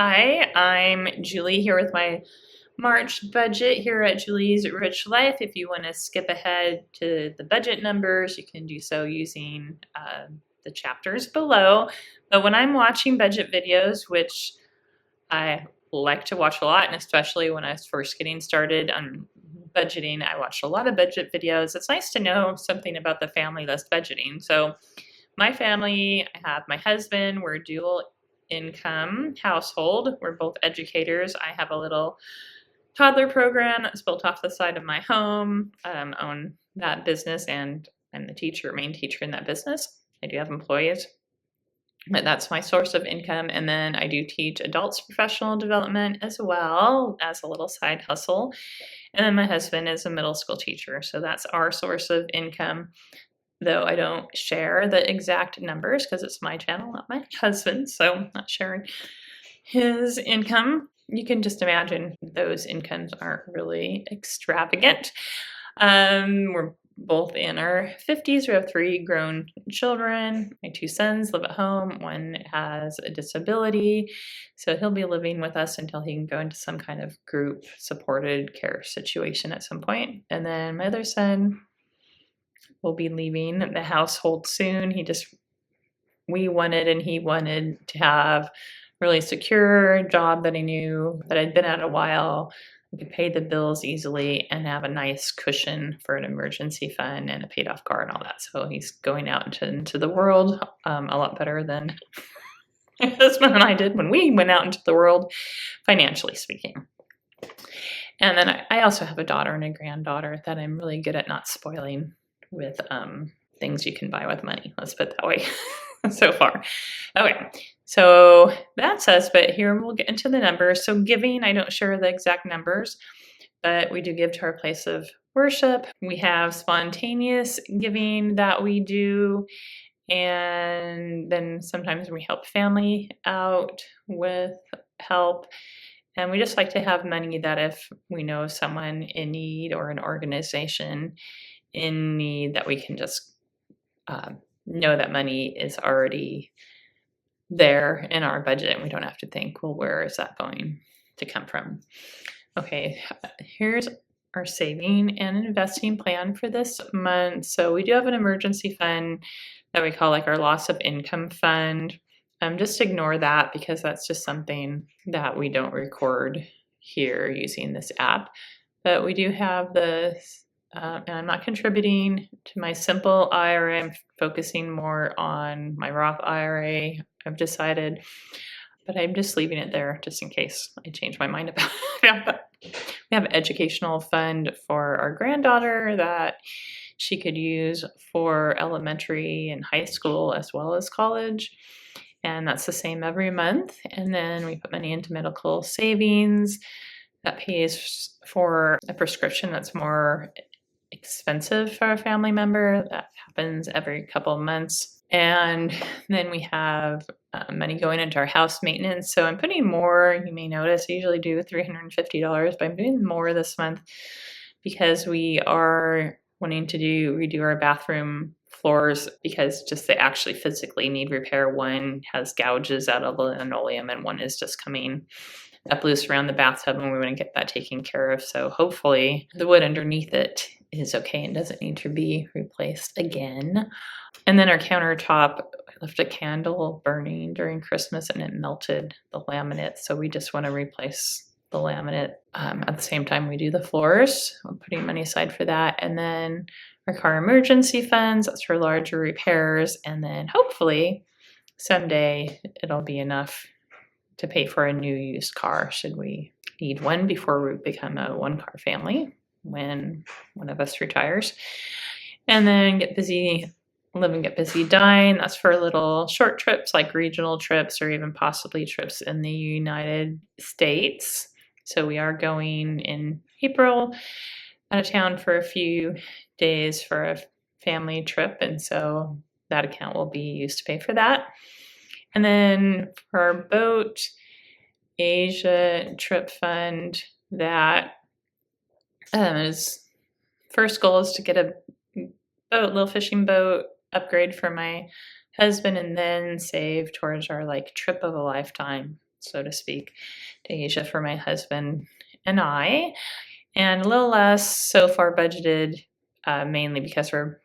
Hi, I'm Julie here with my March budget here at Julie's Rich Life. If you want to skip ahead to the budget numbers, you can do so using the chapters below. But when I'm watching budget videos, which I like to watch a lot, and especially when I was first getting started on budgeting, I watched a lot of budget videos. It's nice to know something about the family that's budgeting. So my family, I have my husband, we're dual income household. We're both educators. I have a little toddler program that's built off the side of my home. Own that business, and I'm the main teacher in that business. I do have employees, but that's my source of income. And then I do teach adults professional development as well as a little side hustle. And then my husband is a middle school teacher. So that's our source of income, though I don't share the exact numbers because it's my channel, not my husband's. So I'm not sharing his income. You can just imagine those incomes aren't really extravagant. We're both in our 50s. We have 3 grown children. My 2 sons live at home. One has a disability, so he'll be living with us until he can go into some kind of group supported care situation at some point. And then my other son will be leaving the household soon. We wanted and he wanted to have really secure job that I knew that I'd been at a while. I could pay the bills easily and have a nice cushion for an emergency fund and a paid off car and all that. So he's going out into the world a lot better than my husband and I did when we went out into the world, financially speaking. And then I also have a daughter and a granddaughter that I'm really good at not spoiling with things you can buy with money. Let's put it that way. So far. Okay, so that's us, but here we'll get into the numbers. So giving, I don't share the exact numbers, but we do give to our place of worship. We have spontaneous giving that we do, and then sometimes we help family out with help. And we just like to have money that if we know someone in need or an organization in need, that we can just know that money is already there in our budget and we don't have to think, well, where is that going to come from? Okay, here's our saving and investing plan for this month. So we do have an emergency fund that we call like our loss of income fund. Just ignore that because that's just something that we don't record here using this app. But we do have this, and I'm not contributing to my simple IRA. I'm focusing more on my Roth IRA, I've decided, but I'm just leaving it there just in case I change my mind about that. We have an educational fund for our granddaughter that she could use for elementary and high school as well as college. And that's the same every month. And then we put money into medical savings that pays for a prescription that's more expensive for a family member. That happens every couple of months. And then we have money going into our house maintenance. So I'm putting more, you may notice, I usually do $350, but I'm doing more this month because we are wanting to redo our bathroom floors because just they actually physically need repair. One has gouges out of the linoleum and one is just coming up loose around the bathtub, and we want to get that taken care of. So hopefully the wood underneath it is okay and doesn't need to be replaced again. And then our countertop, I left a candle burning during Christmas and it melted the laminate. So we just want to replace the laminate. At the same time we do the floors. I'm putting money aside for that. And then our car emergency funds, that's for larger repairs. And then hopefully someday it'll be enough to pay for a new used car should we need one before we become a 1-car family when one of us retires. And then get busy, live and get busy dying. That's for little short trips like regional trips or even possibly trips in the United States. So we are going in April out of town for a few days for a family trip. And so that account will be used to pay for that. And then for our boat Asia trip fund, that is first goal is to get a boat, little fishing boat upgrade for my husband, and then save towards our like trip of a lifetime so to speak, to Asia for my husband and I, and a little less so far budgeted, mainly because we're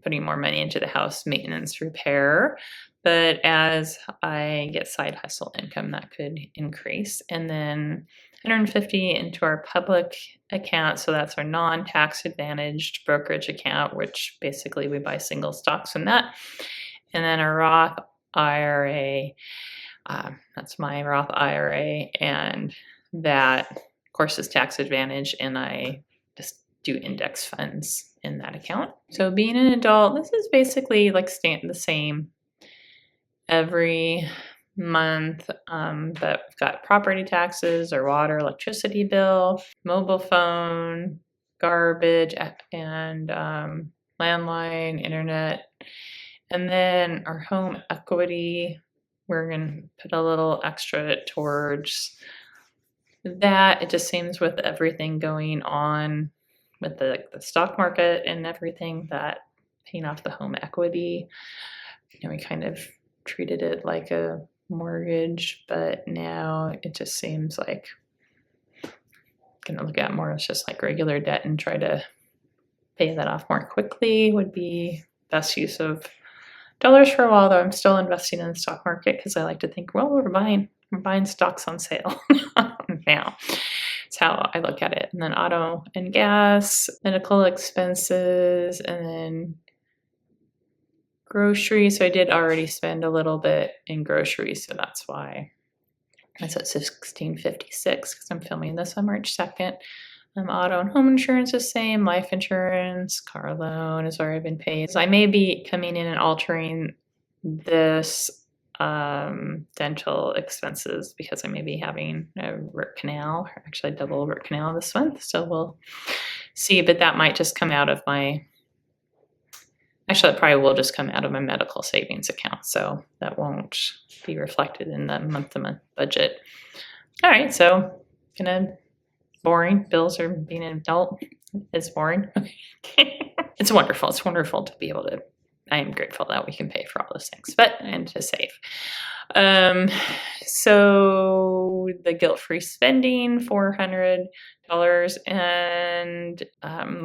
putting more money into the house maintenance repair. But as I get side hustle income, that could increase. And then 150 into our public account. So that's our non-tax advantaged brokerage account, which basically we buy single stocks from that. And then our Roth IRA. That's my Roth IRA. And that, of course, is tax advantage. And I just do index funds in that account. So being an adult, this is basically like the same every month, but we've got property taxes, or water, electricity bill, mobile phone, garbage, and landline, internet. And then our home equity, we're going to put a little extra towards that. It just seems with everything going on with the stock market and everything, that paying off the home equity, we kind of treated it like a mortgage, but now it just seems like gonna look at more as just like regular debt and try to pay that off more quickly would be best use of dollars for a while, though I'm still investing in the stock market because I like to think, well, we're buying stocks on sale now. That's how I look at it. And then auto and gas, medical expenses, and then groceries. So I did already spend a little bit in groceries, so that's why it's at $16.56 because I'm filming this on March 2nd. Auto and home insurance is the same. Life insurance, car loan has already been paid. So I may be coming in and altering this dental expenses because I may be having a root canal, or actually a double root canal this month. So we'll see, but that might just come out of my. Actually, it probably will just come out of my medical savings account, so that won't be reflected in the month-to-month budget. All right, so boring. Bills are being an adult is boring. It's wonderful. It's wonderful to be able to. I am grateful that we can pay for all those things, and to save. So the guilt-free spending, $400, and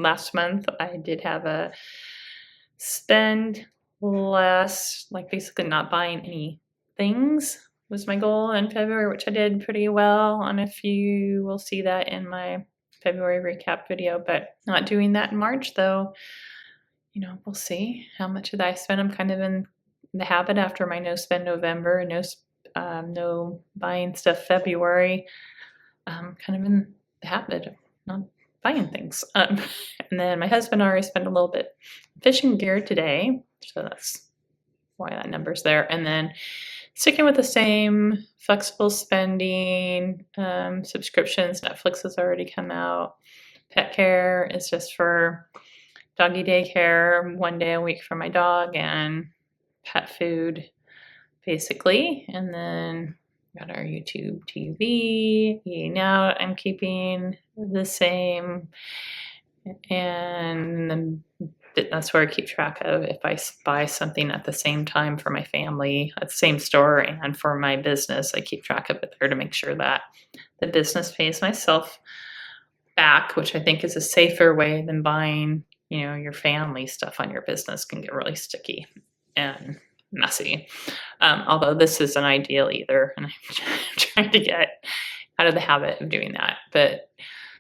last month I did have a spend less, like basically not buying any things was my goal in February, which I did pretty well on a few. We'll see that in my February recap video, but not doing that in March, though. We'll see how much of that I spend. I'm kind of in the habit after my no spend November and no buying stuff February. Kind of in the habit of not buying things. And then my husband already spent a little bit fishing gear today, so that's why that number's there. And then sticking with the same flexible spending, subscriptions. Netflix has already come out. Pet care is just for doggy daycare, 1 day a week for my dog, and pet food, basically. And then got our YouTube TV, eating out, I'm keeping the same. And then that's where I keep track of if I buy something at the same time for my family at the same store and for my business. I keep track of it there to make sure that the business pays myself back, which I think is a safer way than buying, your family stuff on your business can get really sticky and messy. Although this isn't ideal either, and I'm trying to get out of the habit of doing that. But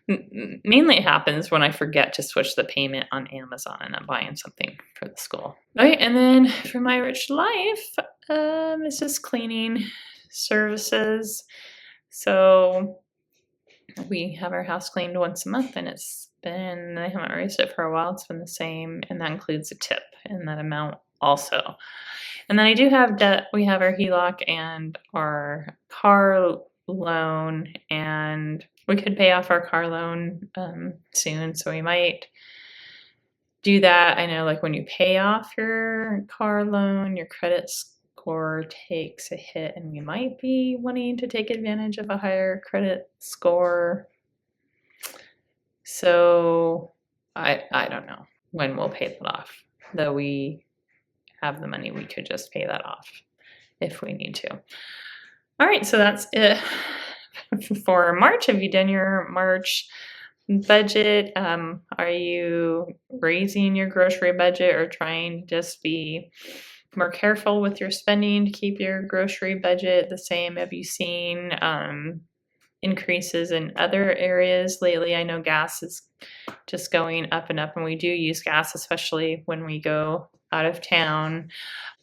mainly it happens when I forget to switch the payment on Amazon and I'm buying something for the school. Right, and then for my rich life, it's just cleaning services. So we have our house cleaned once a month, and I haven't raised it for a while. It's been the same, and that includes a tip in that amount also. And then I do have debt. We have our HELOC and our car loan, and we could pay off our car loan soon, so we might do that. I know, like, when you pay off your car loan, your credit score takes a hit, and we might be wanting to take advantage of a higher credit score. So I don't know when we'll pay that off. Though we have the money, we could just pay that off if we need to. All right, so that's it for March. Have you done your March budget? Are you raising your grocery budget or trying to just be more careful with your spending to keep your grocery budget the same? Have you seen increases in other areas lately? I know gas is just going up and up, and we do use gas, especially when we go out of town.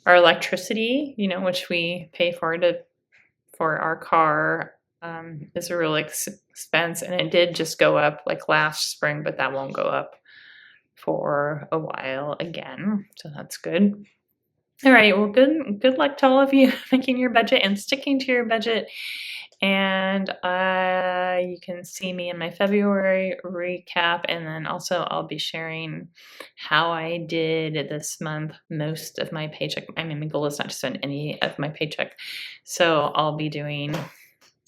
Our electricity, which we pay for our car, is a real expense, and it did just go up like last spring, but that won't go up for a while again, so that's good. All right, well, good luck to all of you making your budget and sticking to your budget. And you can see me in my February recap, and then also I'll be sharing how I did this month, most of my paycheck. I mean, my goal is not to spend any of my paycheck, so I'll be doing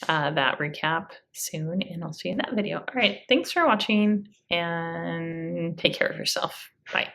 that recap soon, and I'll see you in that video. All right, thanks for watching, and take care of yourself. Bye.